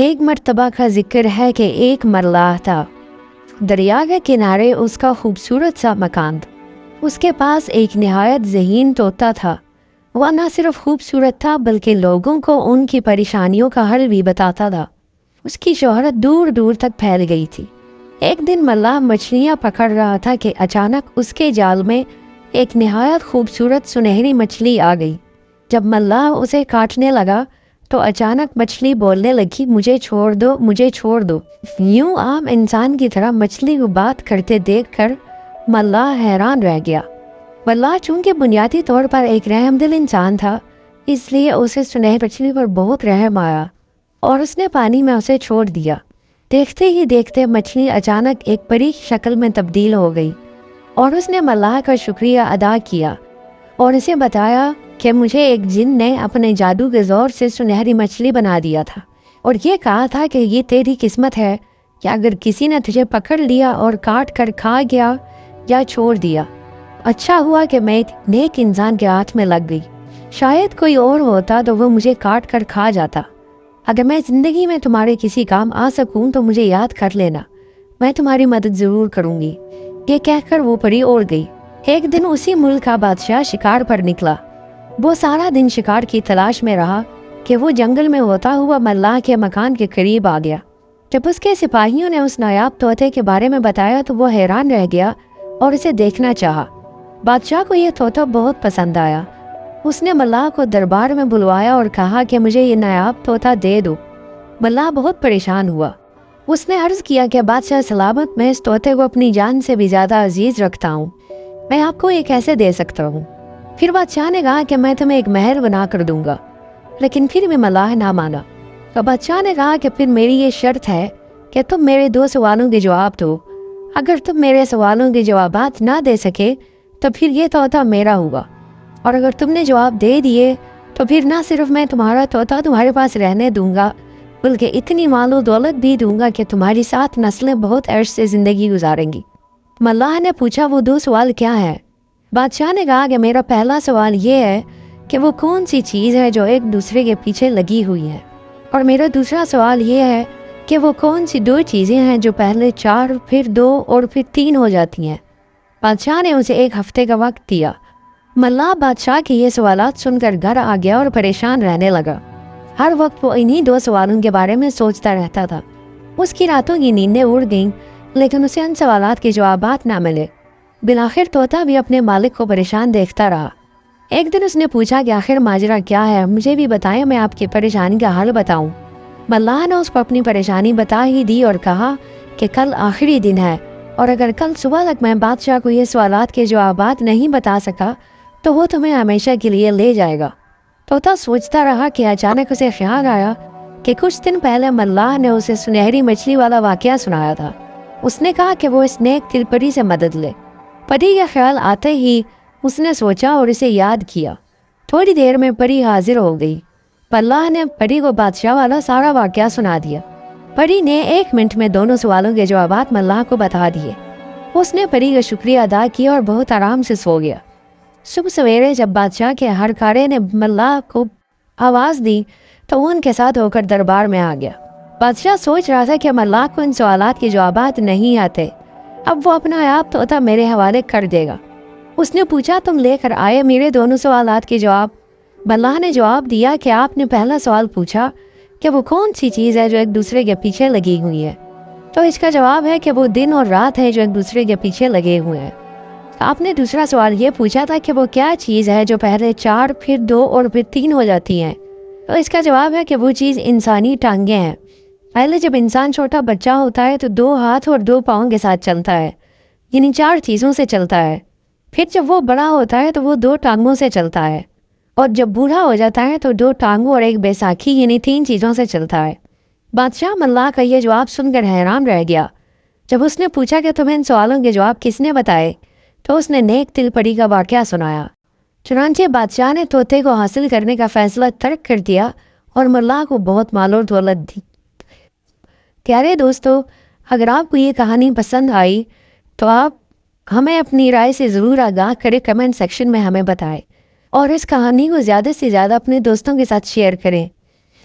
ایک مرتبہ کا ذکر ہے کہ ایک ملاح تھا۔ دریا کے کنارے اس کا خوبصورت سا مکان تھا۔ اس کے پاس ایک نہایت ذہین طوطا تھا۔ وہ نہ صرف خوبصورت تھا بلکہ لوگوں کو ان کی پریشانیوں کا حل بھی بتاتا تھا۔ اس کی شہرت دور دور تک پھیل گئی تھی۔ ایک دن ملاح مچھلیاں پکڑ رہا تھا کہ اچانک اس کے جال میں ایک نہایت خوبصورت سنہری مچھلی آ گئی۔ جب ملاح اسے کاٹنے لگا تو اچانک مچھلی بولنے لگی، مجھے چھوڑ دو، مجھے چھوڑ دو۔ یوں عام انسان کی طرح مچھلی کو بات کرتے دیکھ کر ملاح حیران رہ گیا۔ ملاح چونکہ بنیادی طور پر ایک رحم دل انسان تھا، اس لیے اسے سنہری مچھلی پر بہت رحم آیا اور اس نے پانی میں اسے چھوڑ دیا۔ دیکھتے ہی دیکھتے مچھلی اچانک ایک پری کی شکل میں تبدیل ہو گئی اور اس نے ملاح کا شکریہ ادا کیا اور اسے بتایا کہ مجھے ایک جن نے اپنے جادو کے زور سے سنہری مچھلی بنا دیا تھا اور یہ کہا تھا کہ یہ تیری قسمت ہے کہ اگر کسی نے تجھے پکڑ لیا اور کاٹ کر کھا گیا یا چھوڑ دیا۔ اچھا ہوا کہ میں ایک نیک انسان کے ہاتھ میں لگ گئی، شاید کوئی اور ہوتا تو وہ مجھے کاٹ کر کھا جاتا۔ اگر میں زندگی میں تمہارے کسی کام آ سکوں تو مجھے یاد کر لینا، میں تمہاری مدد ضرور کروں گی۔ یہ کہہ کر وہ پری اڑ گئی۔ ایک دن اسی ملک کا بادشاہ شکار پر نکلا۔ وہ سارا دن شکار کی تلاش میں رہا کہ وہ جنگل میں ہوتا ہوا ملاح کے مکان کے قریب آ گیا۔ جب اس کے سپاہیوں نے اس نایاب طوطے کے بارے میں بتایا تو وہ حیران رہ گیا اور اسے دیکھنا چاہا۔ بادشاہ کو یہ طوطا بہت پسند آیا۔ اس نے ملاح کو دربار میں بلوایا اور کہا کہ مجھے یہ نایاب طوطا دے دو۔ ملاح بہت پریشان ہوا۔ اس نے عرض کیا کہ بادشاہ سلامت، میں اس طوطے کو اپنی جان سے بھی زیادہ عزیز رکھتا ہوں، میں آپ کو یہ کیسے دے سکتا ہوں؟ پھر بادشاہ نے کہا کہ میں تمہیں ایک محل بنا کر دوں گا، لیکن پھر بھی ملاح نہ مانا۔ تو بادشاہ نے کہا کہ پھر میری یہ شرط ہے کہ تم میرے 2 سوالوں کے جواب دو۔ اگر تم میرے سوالوں کے جوابات نہ دے سکے تو پھر یہ طوطا میرا ہوگا، اور اگر تم نے جواب دے دیے تو پھر نہ صرف میں تمہارا طوطا تمہارے پاس رہنے دوں گا بلکہ اتنی مال و دولت بھی دوں گا کہ تمہاری 7 نسلیں بہت عرصے سے زندگی گزاریں گی۔ ملاح نے پوچھا وہ 2 سوال کیا ہیں؟ بادشاہ نے کہا کہ میرا پہلا سوال یہ ہے کہ وہ کون سی چیز ہے جو ایک دوسرے کے پیچھے لگی ہوئی ہے، اور میرا دوسرا سوال یہ ہے کہ وہ کون سی 2 چیزیں ہیں جو پہلے 4 پھر 2 اور پھر 3 ہو جاتی ہیں۔ بادشاہ نے اسے 1 ہفتے کا وقت دیا۔ ملاح بادشاہ کے یہ سوالات سن کر گھر آ گیا اور پریشان رہنے لگا۔ ہر وقت وہ انہی 2 سوالوں کے بارے میں سوچتا رہتا تھا۔ اس کی راتوں کی نیندیں اڑ گئیں لیکن اسے ان سوالات کے جوابات نہ ملے۔ بالآخر طوطا بھی اپنے مالک کو پریشان دیکھتا رہا۔ ایک دن اس نے پوچھا کہ آخر ماجرا کیا ہے، مجھے بھی بتائیں، میں آپ کی پریشانی کا حل بتاؤں۔ ملاح نے اس کو اپنی پریشانی بتا ہی دی اور کہا کہ کل آخری دن ہے اور اگر کل صبح تک میں بادشاہ کو یہ سوالات کے جوابات نہیں بتا سکا تو وہ تمہیں ہمیشہ کے لیے لے جائے گا۔ طوطا سوچتا رہا کہ اچانک اسے خیال آیا کہ کچھ دن پہلے ملاح نے اسے سنہری مچھلی والا واقعہ سنایا تھا۔ اس نے کہا کہ وہ اس نیک دل پری سے مدد لے۔ پری کا خیال آتے ہی اس نے سوچا اور اسے یاد کیا۔ تھوڑی دیر میں پری حاضر ہو گئی۔ ملاح نے پری کو بادشاہ والا سارا واقعہ سنا دیا۔ پری نے 1 منٹ میں دونوں سوالوں کے جوابات ملاح کو بتا دیے۔ اس نے پری کا شکریہ ادا کیا اور بہت آرام سے سو گیا۔ صبح سویرے جب بادشاہ کے ہر کارے نے ملاح کو آواز دی تو وہ ان کے ساتھ ہو کر دربار میں آ گیا۔ بادشاہ سوچ رہا تھا کہ ملاح کو ان سوالات کے جوابات نہیں آتے، اب وہ اپنا آپ طوطا میرے حوالے کر دے گا۔ اس نے پوچھا تم لے کر آئے میرے دونوں سوالات کے جواب؟ ملاح نے جواب دیا کہ آپ نے پہلا سوال پوچھا کہ وہ کون سی چیز ہے جو ایک دوسرے کے پیچھے لگی ہوئی ہے، تو اس کا جواب ہے کہ وہ دن اور رات ہے جو ایک دوسرے کے پیچھے لگے ہوئے ہیں۔ آپ نے دوسرا سوال یہ پوچھا تھا کہ وہ کیا چیز ہے جو پہلے 4 پھر 2 اور پھر 3 ہو جاتی ہیں، تو اس کا جواب ہے کہ وہ چیز انسانی ٹانگیں ہیں۔ پہلے جب انسان چھوٹا بچہ ہوتا ہے تو 2 ہاتھ اور 2 پاؤں کے ساتھ چلتا ہے، یعنی 4 چیزوں سے چلتا ہے۔ پھر جب وہ بڑا ہوتا ہے تو وہ 2 ٹانگوں سے چلتا ہے، اور جب بوڑھا ہو جاتا ہے تو 2 ٹانگوں اور 1 بیساکھی یعنی 3 چیزوں سے چلتا ہے۔ بادشاہ ملاح کا یہ جواب سن کر حیران رہ گیا۔ جب اس نے پوچھا کہ تمہیں ان سوالوں کے جواب کس نے بتائے تو اس نے نیک دل پری کا واقعہ سنایا۔ چنانچہ بادشاہ نے طوطے کو حاصل کرنے کا فیصلہ ترک کر دیا اور ملاح کو بہت مال و دولت دی۔ پیارے دوستو، اگر آپ کو یہ کہانی پسند آئی تو آپ ہمیں اپنی رائے سے ضرور آگاہ کریں، کمنٹ سیکشن میں ہمیں بتائیں، اور اس کہانی کو زیادہ سے زیادہ اپنے دوستوں کے ساتھ شیئر کریں۔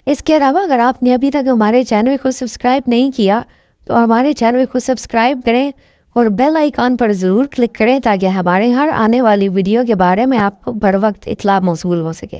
اس کے علاوہ اگر آپ نے ابھی تک ہمارے چینل کو سبسکرائب نہیں کیا تو ہمارے چینل کو سبسکرائب کریں اور بیل آئیکن پر ضرور کلک کریں تاکہ ہمارے ہر آنے والی ویڈیو کے بارے میں آپ کو بر وقت اطلاع موصول ہو سکے.